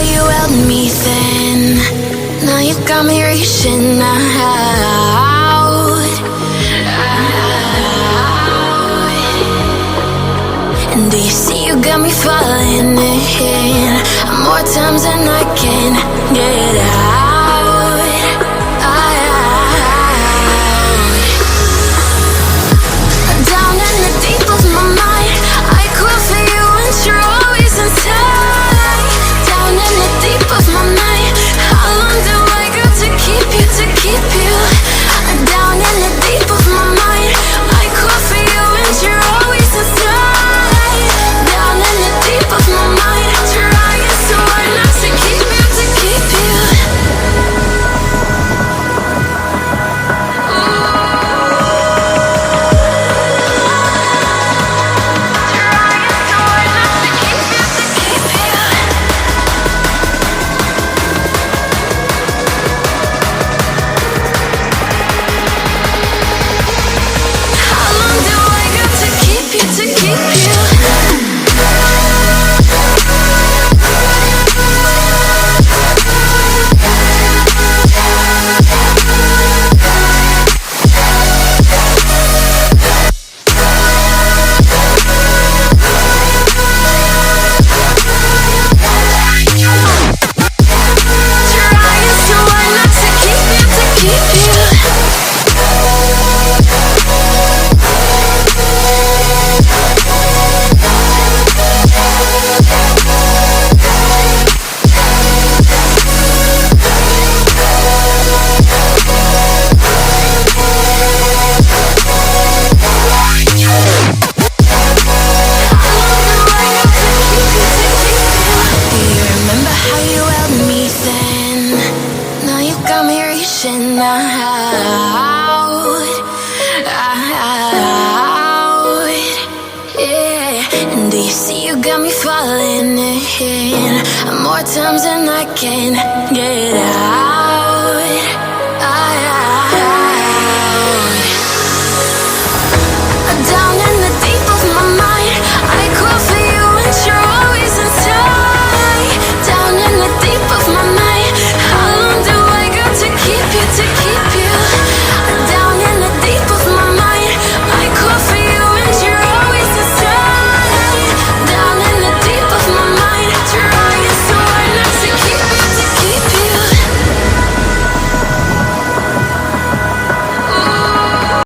you held me then. Now you got me reaching out. And do you see you got me falling in more times than I can get out. Down in the deep of my mind, I call for you and you're always inside. Down in the deep of my mind, how long do I got to keep you, to keep you? Down in the deep of my mind, I call for you and you're always inside. Down in the deep of my mind, trying so hard not to keep you, to keep you. More times than I can get out.